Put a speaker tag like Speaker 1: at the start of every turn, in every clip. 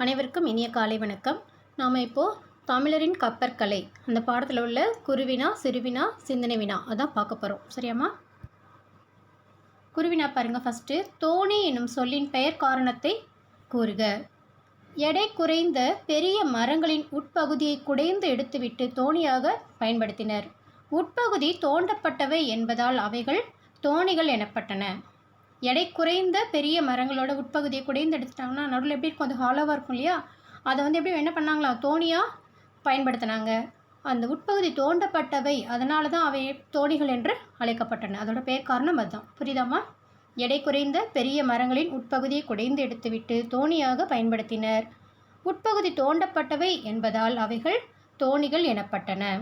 Speaker 1: அனைவருக்கும் இனிய காலை வணக்கம். நாம் இப்போது தமிழரின் கப்பற்கலை அந்த பாடத்தில் உள்ள குருவினா, சிறுவினா, சிந்தனை வினா அதான் பார்க்க போகிறோம். சரியாம்மா? குருவினா பாருங்கள். ஃபஸ்ட்டு, தோணி என்னும் சொல்லின் பெயர் காரணத்தை கூறுக. எடை குறைந்த பெரிய மரங்களின் உட்பகுதியை குடைந்து எடுத்துவிட்டு தோணியாக பயன்படுத்தினர். உட்பகுதி தோண்டப்பட்டவை என்பதால் அவைகள் தோணிகள் எனப்பட்டன. எடை குறைந்த பெரிய மரங்களோட உட்பகுதியை குடைந்து எடுத்துட்டாங்கன்னா நடுவில் எப்படி இருக்கும், அது ஹாலோவாக இருக்கும் இல்லையா, அதை எப்படி என்ன பண்ணாங்களா, தோணியாக பயன்படுத்தினாங்க. அந்த உட்பகுதி தோண்டப்பட்டவை, அதனால தான் அவை தோணிகள் என்று அழைக்கப்பட்டன. அதோட பெயர் காரணம் அதுதான். புரியுதாம்மா? எடை குறைந்த பெரிய மரங்களின் உட்பகுதியை குடைந்து எடுத்துவிட்டு தோணியாக பயன்படுத்தினர். உட்பகுதி தோண்டப்பட்டவை என்பதால் அவைகள் தோணிகள் எனப்பட்டன.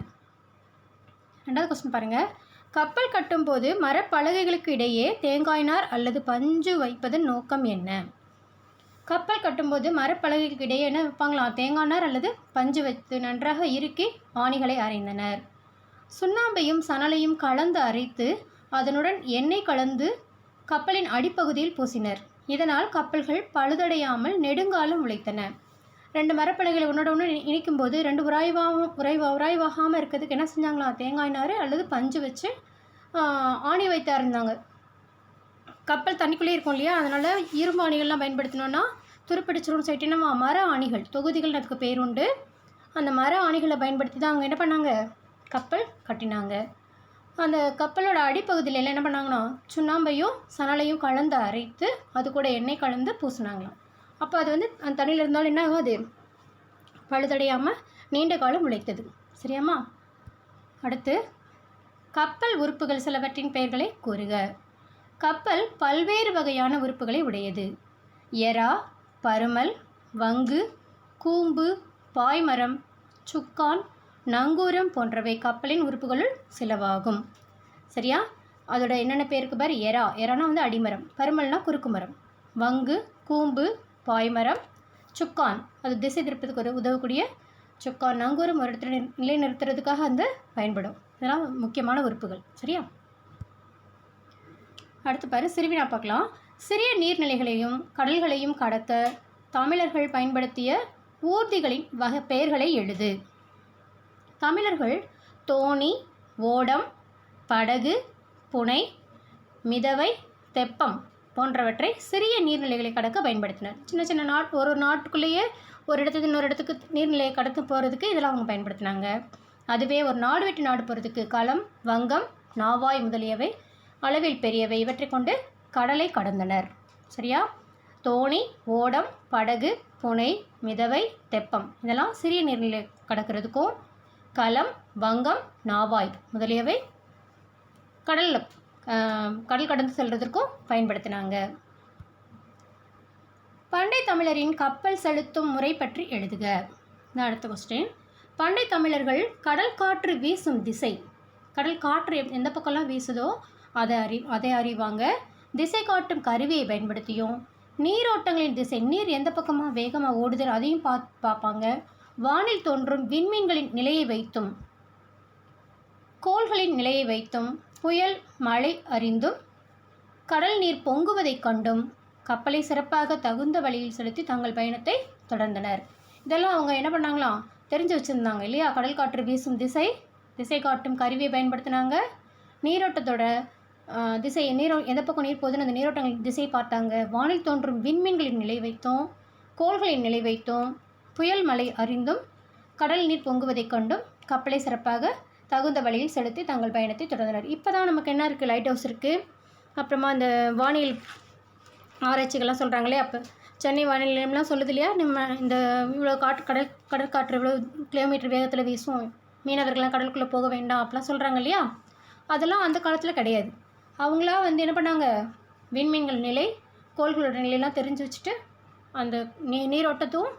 Speaker 1: ரெண்டாவது கொஸ்டின் பாருங்கள். கப்பல் கட்டும்போது மரப்பலகைகளுக்கு இடையே தேங்காய் நார் அல்லது பஞ்சு வைப்பதன் நோக்கம் என்ன? கப்பல் கட்டும்போது மரப்பலகைகளுக்கு இடையே என்ன வைப்பாங்களாம்? தேங்காய் நார் அல்லது பஞ்சு வைத்து நன்றாக இறுக்கி ஆணிகளை அரைந்தனர். சுண்ணாம்பையும் சணலையும் கலந்து அரைத்து அதனுடன் எண்ணெய் கலந்து கப்பலின் அடிப்பகுதியில் பூசினர். இதனால் கப்பல்கள் பழுதடையாமல் நெடுங்காலம் உழைத்தன. ரெண்டு மரப்பலகைகளை ஒன்றோட ஒன்று இணைக்கும் போது ரெண்டு உராய்வாகாமல் இருக்கிறதுக்கு என்ன செஞ்சாங்களா? தேங்காய் நார் அல்லது பஞ்சு வச்சு ஆணி வைத்து அரைந்தாங்க. கப்பல் தண்ணிக்குள்ளே இருக்கும் இல்லையா, அதனால் இரும்பு ஆணிகள்லாம் பயன்படுத்தினோன்னா துருப்பிடிச்சிரும் சொல்லிட்டு நம்ம மர ஆணிகள், தொகுதிகள் அதுக்கு பேர் உண்டு. அந்த மர ஆணிகளை பயன்படுத்தி தான் அவங்க என்ன பண்ணாங்க? கப்பல் கட்டினாங்க. அந்த கப்பலோட அடிப்பகுதியில் எல்லாம் என்ன பண்ணாங்கன்னா சுண்ணாம்பையும் சணலையும் கலந்து அரைத்து அது கூட எண்ணெய் கலந்து பூசினாங்களாம். அப்போ அது அந்த தண்ணியில் இருந்தாலும் என்ன ஆகும், அது பழுதடையாமல் நீண்ட காலம் உழைத்தது. சரியாம்மா? அடுத்து, கப்பல் உறுப்புகள் சிலவற்றின் பெயர்களை கூறுக. கப்பல் பல்வேறு வகையான உறுப்புகளை உடையது. எறா, பருமல், வங்கு, கூம்பு, பாய்மரம், சுக்கான், நங்கூரம் போன்றவை கப்பலின் உறுப்புகளுள் சிலவாகும். சரியா? அதோட என்னென்ன பேருக்கு பாரு. எறானா அடிமரம், பருமல்னா குறுக்கு மரம், வங்கு, கூம்பு, பாய்மரம், சுக்கான் அது திசை திருப்பதுக்கு உதவக்கூடிய சுக்கான், நங்கூரம் ஒரு இடத்துல நிலை நிறுத்துறதுக்காக பயன்படும். இதெல்லாம் முக்கியமான உறுப்புகள். சரியா? அடுத்து பாரு, சிறுவினா பார்க்கலாம். சிறிய நீர்நிலைகளையும் கடல்களையும் கடக்க தமிழர்கள் பயன்படுத்திய ஊர்திகளின் பெயர்களை எழுது. தமிழர்கள் தோணி, ஓடம், படகு, புனை, மிதவை, தெப்பம் போன்றவற்றை சிறிய நீர்நிலைகளை கடக்க பயன்படுத்தினர். சின்ன சின்ன ஒரு நாட்டுக்குள்ளேயே ஒரு இடத்துக்கு இன்னொரு இடத்துக்கு நீர்நிலையை கடக்க போகிறதுக்கு இதெல்லாம் அவங்க பயன்படுத்தினாங்க. அதுவே ஒரு நாடு விட்டு நாடு போகிறதுக்கு களம், வங்கம், நாவாய் முதலியவை அளவில் பெரியவை, இவற்றை கொண்டு கடலை கடந்தனர். சரியா? தோணி, ஓடம், படகு, புனை, மிதவை, தெப்பம் இதெல்லாம் சிறிய நீர்நிலை கடக்கிறதுக்கும், களம், வங்கம், நாவாய் முதலியவை கடல் கடந்து செல்வதற்கும் பயன்படுத்தினாங்க. பண்டை தமிழரின் கப்பல் செலுத்தும் முறை பற்றி எழுதுக. அடுத்த கொஸ்டின். பண்டை தமிழர்கள் கடல் காற்று வீசும் திசை, கடல் காற்று எந்த பக்கம்லாம் வீசுதோ அதை அறிவாங்க. திசை காட்டும் கருவியை பயன்படுத்தியும், நீரோட்டங்களின் திசை, நீர் எந்த பக்கமாக வேகமாக ஓடுதல் அதையும் பார்ப்பாங்க. வானில் தோன்றும் விண்மீன்களின் நிலையை வைத்தும், கோள்களின் நிலையை வைத்தும், புயல் மழை அறிந்தும், கடல் நீர் பொங்குவதைக் கண்டும் கப்பலை சிறப்பாக தகுந்த வழியில் செலுத்தி தங்கள் பயணத்தை தொடர்ந்தனர். இதெல்லாம் அவங்க என்ன பண்ணாங்களாம்? தெரிஞ்சு வச்சுருந்தாங்க இல்லையா? கடல் காற்று வீசும் திசை காட்டும் கருவியை பயன்படுத்தினாங்க. நீரோட்டத்தோட திசை, எந்த பக்கம் நீர் போகுதுன்னு அந்த நீரோட்டங்களின் திசை பார்த்தாங்க. வானில் தோன்றும் விண்மீன்களின் நிலை வைத்தும், கோள்களின் நிலை வைத்தும், புயல் மழை அறிந்தும், கடல் நீர் பொங்குவதைக் கண்டும் கப்பலை சிறப்பாக தகுந்த வழியில் செலுத்தி தங்கள் பயணத்தை தொடர்ந்தனர். இப்போ தான் நமக்கு என்ன இருக்குது? லைட் ஹவுஸ் இருக்குது. அப்புறமா இந்த வானியல் ஆராய்ச்சிகள்லாம் சொல்கிறாங்களே, அப்போ சென்னை வானிலை நிலையம்லாம் சொல்லுது இல்லையா, நம்ம இந்த இவ்வளோ கடற்காற்று இவ்வளோ கிலோமீட்டர் வேகத்தில் வீசும், மீனவர்கள்லாம் கடலுக்குள்ளே போக வேண்டாம் அப்படிலாம் சொல்கிறாங்க இல்லையா. அதெல்லாம் அந்த காலத்தில் கிடையாது. அவங்களா என்ன பண்ணாங்க? விண்மீன்கள் நிலை, கோள்களோட நிலையெல்லாம் தெரிஞ்சு வச்சுட்டு அந்த நீரோட்டத்தும்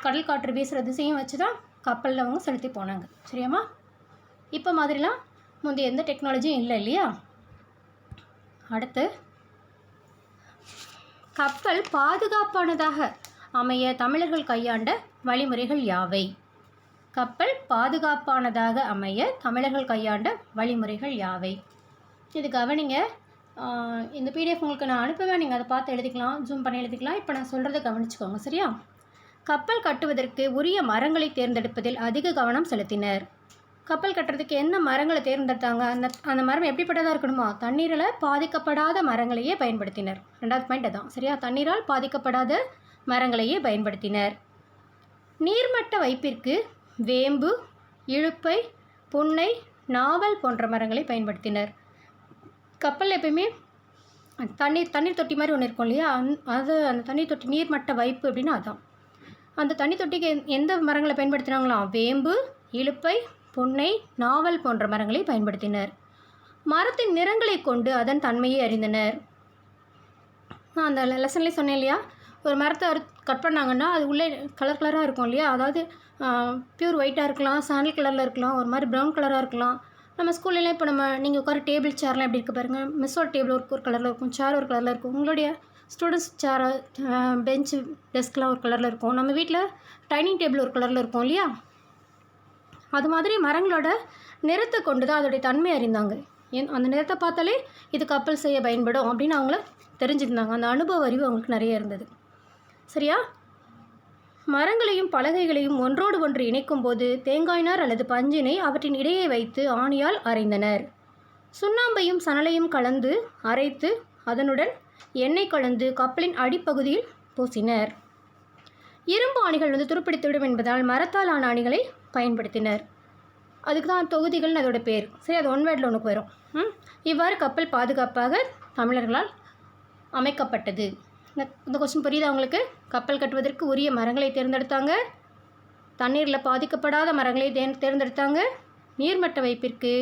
Speaker 1: கடல் காற்று வீசுகிற திசையும் வச்சு தான் கப்பலில் அவங்க செலுத்தி போனாங்க. சரியாம்மா? இப்போ மாதிரிலாம் முந்தைய எந்த டெக்னாலஜியும் இல்லை இல்லையா. அடுத்து, கப்பல் பாதுகாப்பானதாக அமைய தமிழர்கள் கையாண்ட வழிமுறைகள் யாவை? கப்பல் பாதுகாப்பானதாக அமைய தமிழர்கள் கையாண்ட வழிமுறைகள் யாவை? இது கவனிங்க. இந்த பிடிஎஃப் உங்களுக்கு நான் அனுப்புவேன், நீங்கள் அதை பார்த்து எழுதிக்கலாம், ஜூம் பண்ணி எழுதிக்கலாம். இப்போ நான் சொல்கிறத கவனிச்சுக்கோங்க, சரியா? கப்பல் கட்டுவதற்கு உரிய மரங்களை தேர்ந்தெடுப்பதில் அதிக கவனம் செலுத்தினர். கப்பல் கட்டுறதுக்கு என்ன மரங்களை தேர்ந்தெடுத்தாங்க? அந்த மரம் எப்படிப்பட்டதாக இருக்கணுமா? தண்ணீரால் பாதிக்கப்படாத மரங்களையே பயன்படுத்தினர். 2வது பாயிண்ட் அதான், சரியா? தண்ணீரால் பாதிக்கப்படாத மரங்களையே பயன்படுத்தினர். நீர்மட்ட வைப்பிற்கு வேம்பு, இழுப்பை, புன்னை, நாவல் போன்ற மரங்களை பயன்படுத்தினர். கப்பல் எப்பயுமே தண்ணீர் தொட்டி மாதிரி ஒன்று இருக்கும் இல்லையா? அந்த தண்ணீர் தொட்டி நீர்மட்ட வைப்பு அப்படின்னா அதான். அந்த தண்ணி தொட்டிக்கு எந்த மரங்களை பயன்படுத்தினாங்களாம்? வேம்பு, இழுப்பை, புன்னை, நாவல் போன்ற மரங்களை பயன்படுத்தினர். மரத்தின் நிறங்களை கொண்டு அதன் தன்மையை அறிந்தனர். நான் அந்த லெசன்லேயே சொன்னேன் இல்லையா? ஒரு மரத்தை கட் பண்ணாங்கன்னா அது உள்ளே கலர் கலராக இருக்கும் இல்லையா? அதாவது பியூர் ஒயிட்டாக இருக்கலாம், சாண்டல் கலரில் இருக்கலாம், ஒரு மாதிரி ப்ரௌன் கலராக இருக்கலாம். நம்ம ஸ்கூல்லலாம் இப்போ நீங்கள் உட்கார டேபிள் சேர்லாம் எப்படி இருக்குது பாருங்கள். மிஸ்ஸோட டேபிள் ஒரு கலரில் இருக்கும், சேர் ஒரு கலரில் இருக்கும். உங்களுடைய ஸ்டூடெண்ட்ஸ் சேர், பெஞ்சு, டெஸ்க்லாம் ஒரு கலரில் இருக்கும். நம்ம வீட்டில் டைனிங் டேபிள் ஒரு கலரில் இருக்கும் இல்லையா? அது மாதிரி மரங்களோட நிறத்தை கொண்டு தான் அதோடைய தன்மை அறிந்தாங்க. அந்த நிறத்தை பார்த்தாலே இது கப்பல் செய்ய பயன்படும் அப்படின்னு அவங்கள தெரிஞ்சுருந்தாங்க. அந்த அனுபவ அறிவு அவங்களுக்கு நிறைய இருந்தது, சரியா? மரங்களையும் பலகைகளையும் ஒன்றோடு ஒன்று இணைக்கும் போது தேங்காய் நார் அல்லது பஞ்சினை அவற்றின் இடையே வைத்து ஆணியால் அரைந்தனர். சுண்ணாம்பையும் சணலையும் கலந்து அரைத்து அதனுடன் எண்ணெய் கலந்து கப்பலின் அடிப்பகுதியில் பூசினர். இரும்பு ஆணிகள் துருப்பிடித்துவிடும் என்பதால் மரத்தால் ஆன ஆணிகளை பயன்படுத்தினர். அதுக்கு தான் தொகுதிகள்னு அதோட பேர், சரி? அது ஒன் வேர்டில் ஒன்றுக்கு வரும். இவ்வாறு கப்பல் பாதுகாப்பாக தமிழர்களால் அமைக்கப்பட்டது. இந்த கொஸ்டின் புரியுதா உங்களுக்கு? கப்பல் கட்டுவதற்கு உரிய மரங்களை தேர்ந்தெடுத்தாங்க, தண்ணீரில் பாதிக்கப்படாத மரங்களை தேர்ந்தெடுத்தாங்க, நீர்மட்ட வைப்பிற்கு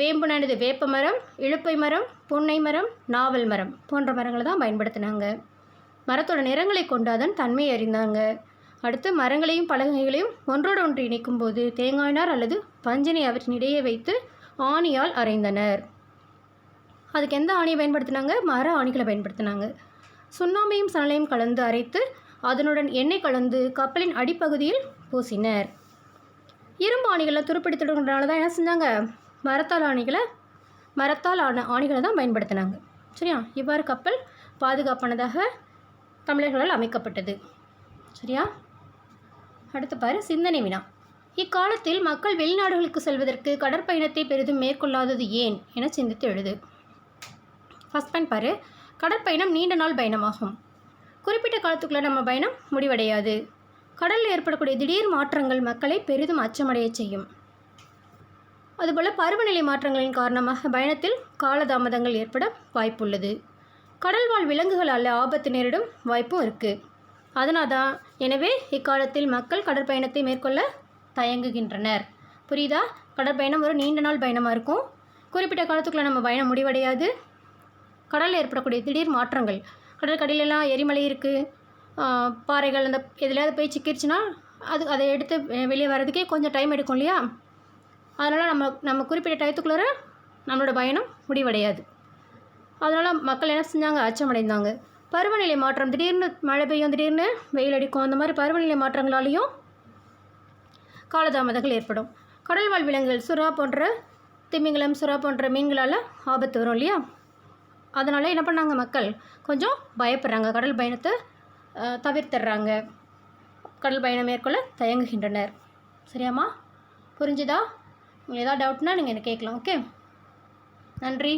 Speaker 1: வேம்புனானது வேப்ப மரம், இழுப்பை மரம், புன்னை மரம், நாவல் மரம் போன்ற மரங்களை தான் பயன்படுத்தினாங்க. மரத்தோட நிறங்களை கொண்டு அதன் தன்மையை அறிந்தாங்க. அடுத்து மரங்களையும் பலகைகளையும் ஒன்றோடு ஒன்று இணைக்கும் போது தேங்காய் நார் அல்லது பஞ்சினை அவற்றின் இடையே வைத்து ஆணியால் அரைந்தனர். அதுக்கு எந்த ஆணியை பயன்படுத்தினாங்க? மர ஆணிகளை பயன்படுத்தினாங்க. சுண்ணாம்பையும் சணலையும் கலந்து அரைத்து அதனுடன் எண்ணெய் கலந்து கப்பலின் அடிப்பகுதியில் பூசினர். இரும்பு ஆணிகளை துருப்பிடித்துடுறதுனால தான் என்ன செஞ்சாங்க? மரத்தால் ஆன ஆணிகளை தான் பயன்படுத்தினாங்க, சரியா? இவ்வாறு கப்பல் பாதுகாப்பானதாக தமிழர்களால் அமைக்கப்பட்டது, சரியா? அடுத்து பாரு, சிந்தனை வினா. இக்காலத்தில் மக்கள் வெளிநாடுகளுக்கு செல்வதற்கு கடற்பயணத்தை பெரிதும் மேற்கொள்ளாதது ஏன் என சிந்தித்து எழுது. ஃபர்ஸ்ட் பாயிண்ட் பாரு, கடற்பயணம் நீண்ட நாள் பயணமாகும். குறிப்பிட்ட காலத்துக்குள்ளே நம்ம பயணம் முடிவடையாது. கடலில் ஏற்படக்கூடிய திடீர் மாற்றங்கள் மக்களை பெரிதும் அச்சமடைய செய்யும். அதுபோல் பருவநிலை மாற்றங்களின் காரணமாக பயணத்தில் காலதாமதங்கள் ஏற்பட வாய்ப்புள்ளது. கடல்வாழ் விலங்குகளால் ஆபத்து நேரிடும் வாய்ப்பும் இருக்குது. அதனால் தான் எனவே இக்காலத்தில் மக்கள் கடற்பயணத்தை மேற்கொள்ள தயங்குகின்றனர். புரியுதா? கடற்பயணம் ஒரு நீண்ட நாள் பயணமாக இருக்கும். குறிப்பிட்ட காலத்துக்குள்ளே நம்ம பயணம் முடிவடையாது. கடலில் ஏற்படக்கூடிய திடீர் மாற்றங்கள், கடற்கரையிலலாம் எரிமலை இருக்குது, பாறைகள் அந்த எதுலையாவது போய் சிக்கிருச்சுன்னா அதை எடுத்து வெளியே வர்றதுக்கே கொஞ்சம் டைம் எடுக்கும் இல்லையா? அதனால் நம்ம குறிப்பிட்ட டயத்துக்குள்ளே நம்மளோட பயணம் முடிவடையாது. அதனால் மக்கள் என்ன செஞ்சாங்க? அச்சமடைந்தாங்க. பருவநிலை மாற்றம், திடீர்னு மழை பெய்யும், திடீர்னு வெயில் அடிக்கும், அந்த மாதிரி பருவநிலை மாற்றங்களாலேயும் காலதாமதங்கள் ஏற்படும். கடல்வாழ் விலங்குகள், சுறா போன்ற திமிங்கலம், சுறா போன்ற மீன்களால் ஆபத்து வரும் இல்லையா? அதனால் என்ன பண்ணாங்க? மக்கள் கொஞ்சம் பயப்படுறாங்க, கடல் பயணத்தை தவிர்த்துடுறாங்க, கடல் பயணம் மேற்கொள்ள தயங்குகின்றனர். சரியாம்மா? புரிஞ்சுதா? உங்களுக்கு ஏதாவது டவுட்னா நீங்கள் என்ன கேட்கலாம். ஓகே, நன்றி.